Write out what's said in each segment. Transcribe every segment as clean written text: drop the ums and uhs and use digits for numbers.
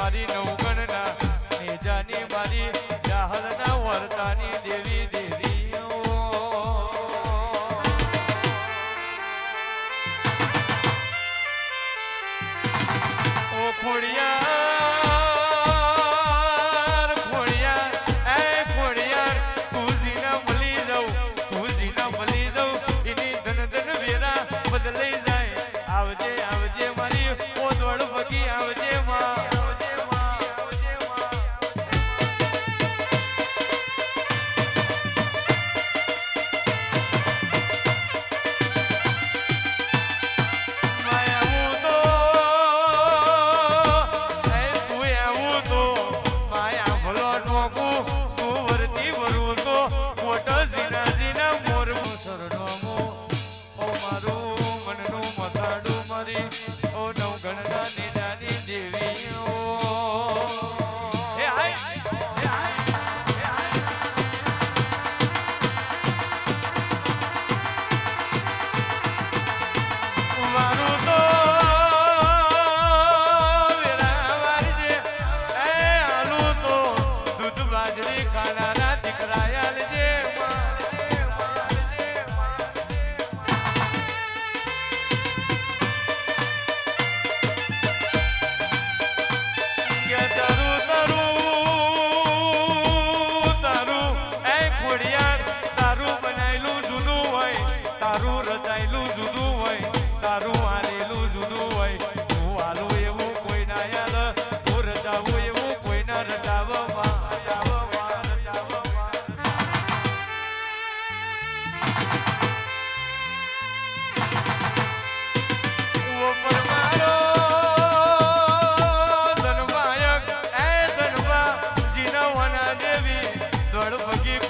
મારી નવગણના નેજાની મારી જાહરના વર્તાની દેવી દેવીઓ ઓ ખોડિયાર ખોડિયાર એ ખોડિયાર તું જીના મળી જાઉં એની ધન ધન વેરા બદલાઈ જાય આવજે આવજે મારી ઓદવડ ભગી આવજે માં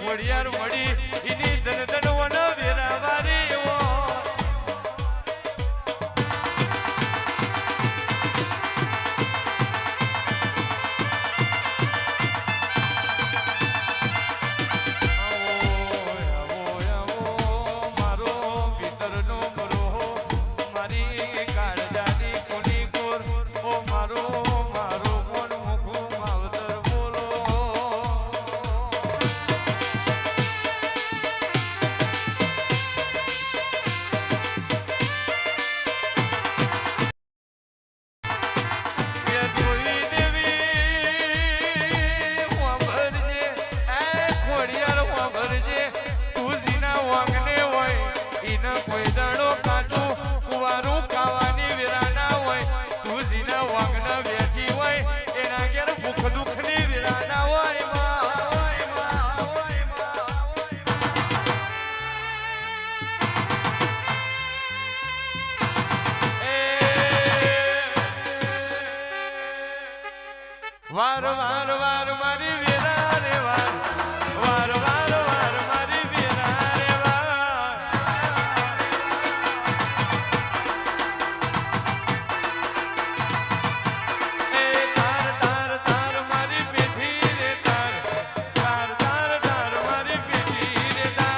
ખોડિયાર મળી એની ધન ધન વન વેરા વારી વાર વાર વાર મારી વેરા રે વાર વાર વાર વાર મારી વેરા રે વાર એ તાર તાર તાર મારી પેઠી રે તાર તાર તાર તાર મારી પેઠી રે તાર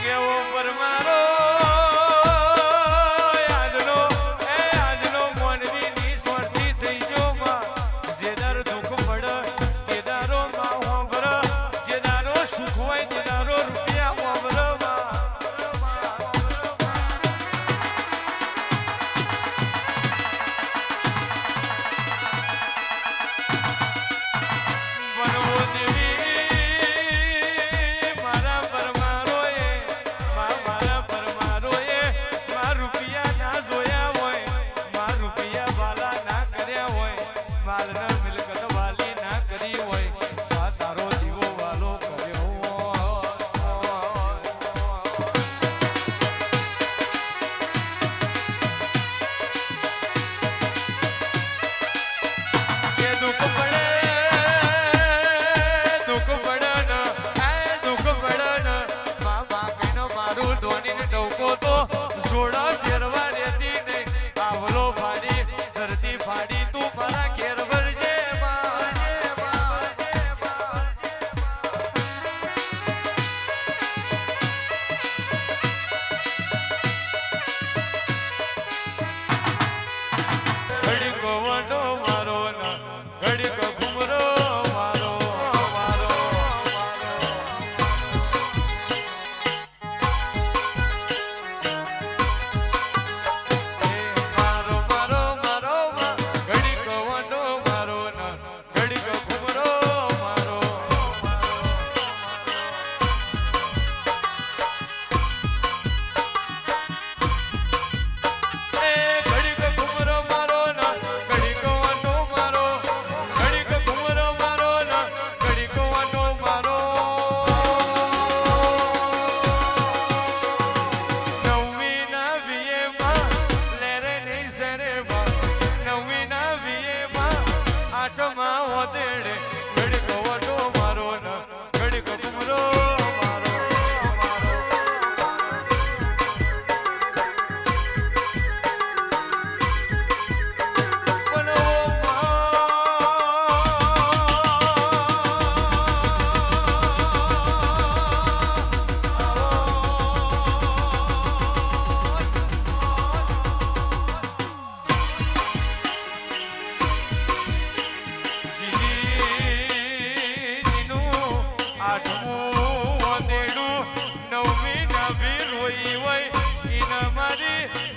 કેવો પરમારો મારું ધોનીને ટવકો તો જોડા ફેરવા રહેતી નહીં આવલો ફાડી ધરતી ફાડી તું મારા ઘેર વરજે ઘડીકો વડો મારો ના ઘડીકો ઘુમરો મારો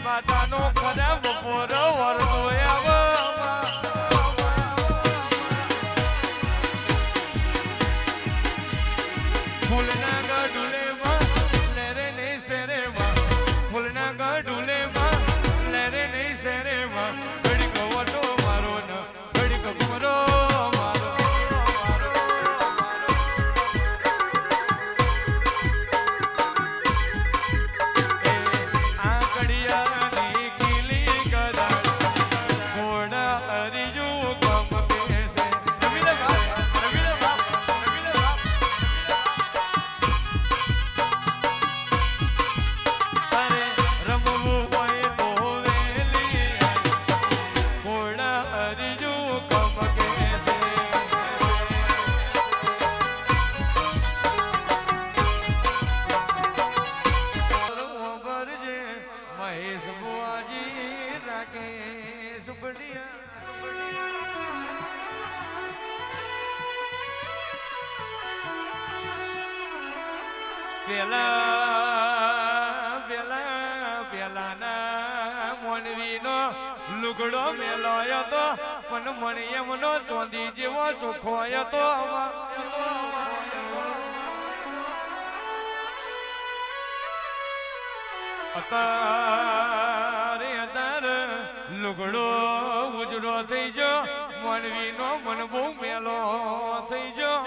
માતાનો ખરાબ બપોર વરતો ફૂલના ગઢુલેમાં લેરે નહીં શેરેમાં ફૂલના ગઢુલેમાં લેરે નહીં શેરેમાં ઘડીક વટો મારો ન ઘડીક ઘુમરો મારો મહેશ બુઆજી રાકેશ પેલાના મોનવીનો લુગડો મેલોયો તો પણ મણિયમનો ચોંદી જેવો ચોખ્ખો તો અત્યારે લુગડો ઉજળો થઈ ગયો મનવીનો મન બહુ મેલો થઈ ગયો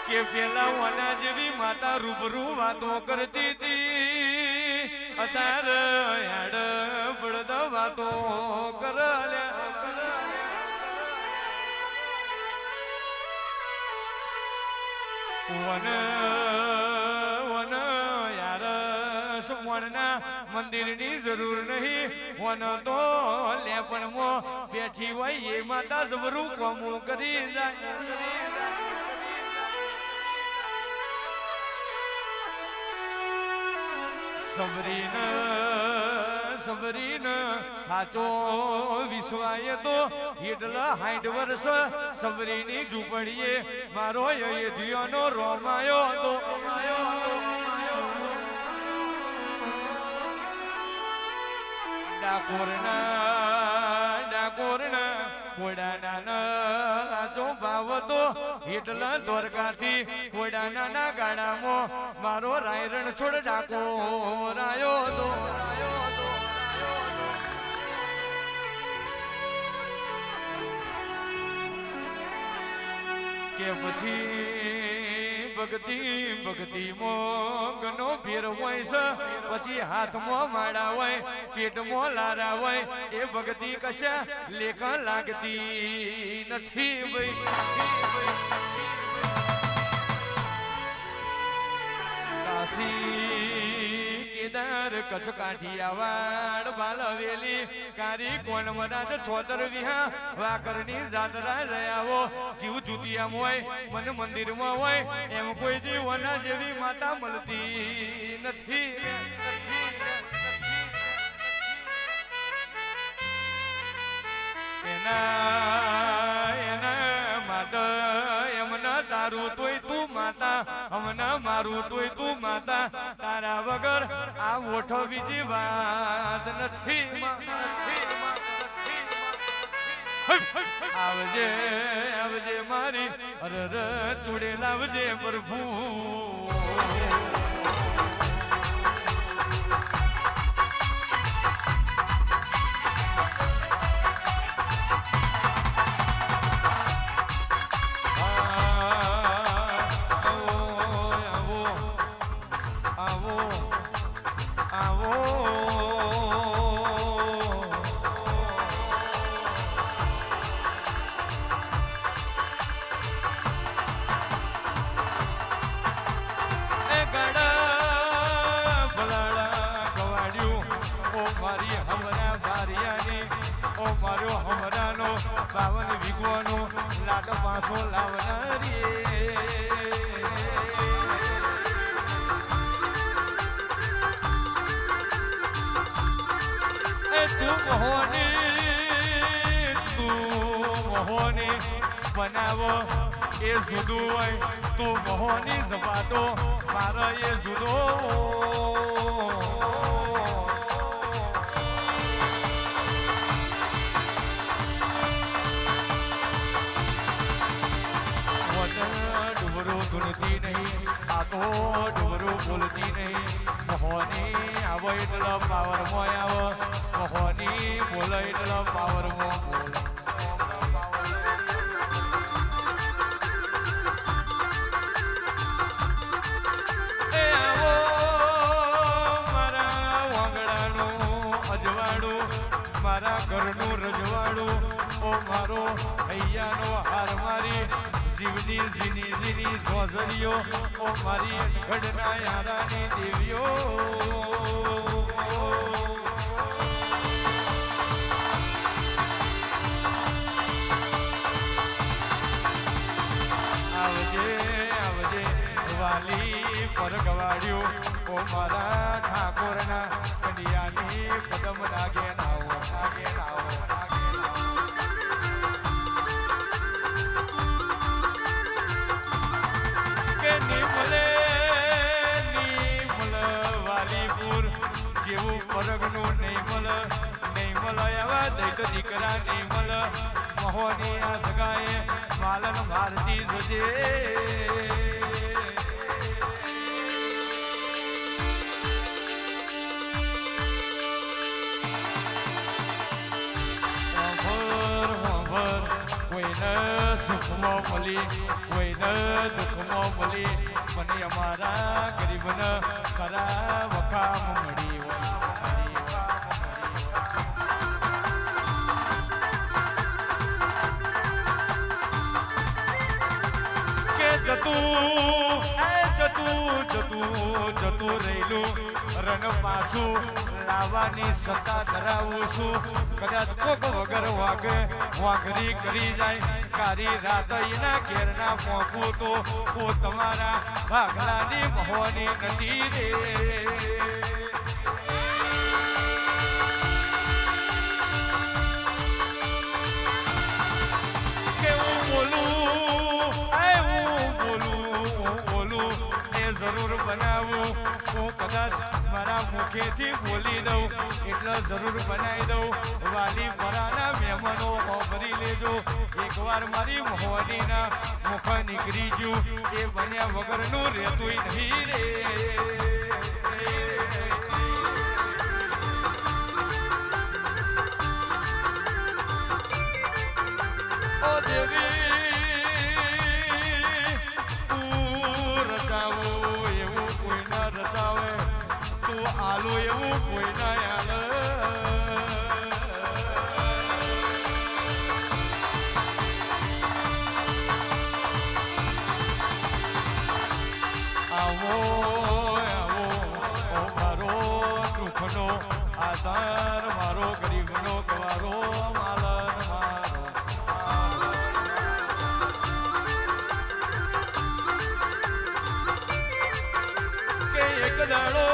કે પેલા વના જેવી માતા રૂબરૂ વાતો કરતી હતી અત્યારે હેડ બળદ વાતો કર્યા વન વન યાર સુવર્ણના મંદિરની જરૂર નહીં વન તો લેપણમાં બેઠી હોય એ માતા જબરું કોમું કરી જાય સબરીન હાચો વિશ્વાય તો એટલા 60 વર્ષ સબરીની ઝૂંપડીએ મારો અયોધ્યાનો રોમાયો હતો ડાકોરના કોડાના જો ભાવ તો એટલા દ્વારકાથી કોડાના ગાડામાં મારો રાયરણ છોડ ડાકોરાયો હતો કે પછી ભક્તિ મોગનો ફેર હોય છે પછી હાથમાં માળા હોય પેટમાં લારા હોય એ ભક્તિ કશા લેખા લાગતી નથી ભાઈ કચ્છ કાઠિયાવાડ બાલવેલી કારી કોણવરાજ છોતર વિહા વાકરની જાતરા જયાવો જીવ જુતિયામ હોય મન મંદિરમાં હોય એમ કોઈ દીવના જેવી માતા મળતી નથી એના માતા એમના તારું તોય તું માતા હમણાં મારું તોય તું માતા તારા વગર આ ઓઠો બીજી વાત નથી આવજે આવજે મારી અરર ચૂડેલ આવજે પ્રભુ બાવન વિગવાનો લાટ પાસો લાવનારી તું મોહોની બનાવો એ જુદું હોય તું મોહોની જવાતો મારો એ જુદો ધૂનતી નહીં આ તો ડુબરું બોલતી નહીં મોહોની આવો એટલે પાવરમાં આવો મોહોની બોલે એટલે પાવરમાં બોલ એ આવો મારા વાંગડાનું અજવાળું મારા ઘરનું રજવાડું ઓ મારો હૈયાનો હાર મારી જીવની જીની જીની સોજરીઓ ઓ મારી ઘડના યારાની દેવીઓ આવજે આવજે વાલી પરગવાડ્યો ઓ મારા ઠાકોરના કડિયાની પદમ લાગે નાવો લાગે નાવો જેવું પરગનું નહીં મળ એવા દૈત દીકરા નહીં મળ મહોની આ જગાએ માલન ભારતી જજે કોઈને સુખમાં મળી કોઈને દુઃખમાં મળી મને અમારા ગરીબને ખરા વખામ મળી કે જતું રહેલું રન પાછું લાવવાની સત્તા ધરાવું છું કદાચ કોક વગર વાઘરી કરી જાય કારી રાત એના ઘેરના મોકું તો તમારા ભાગલાની મહોની નથી રે કેવું બોલું એ જરૂર બનાવું હું કદાચ મારા મુખેથી બોલી દઉં એટલે જરૂર બનાવી દઉં વાલી પરાના મહેમાનો ભરી લેજો એકવાર મારી મોહનીના મુખ નીકળી ગયું એ બન્યા વગરનું રહેતું નહીં રે ઓ દેવી આલો એવું કોઈ ના યાદ આવો આવો ઓ મારો સુખનો આધાર મારો ગરીબનો ગવારો માલન મારો કે એક દાડો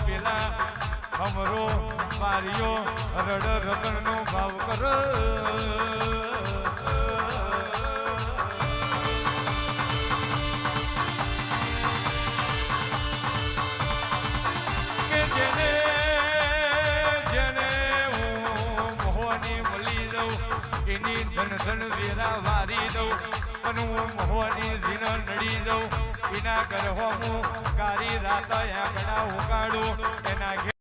પેલા અમરો માર્યો રડ રતનનો ભાવ કર કે જેને હું મોહની મળી દઉં એની ધન વેરા વારી દઉં અને હું મોહની જીન નડી દઉં એના ગર્ભ હું કારી રાત આંકડા ઉગાડું એના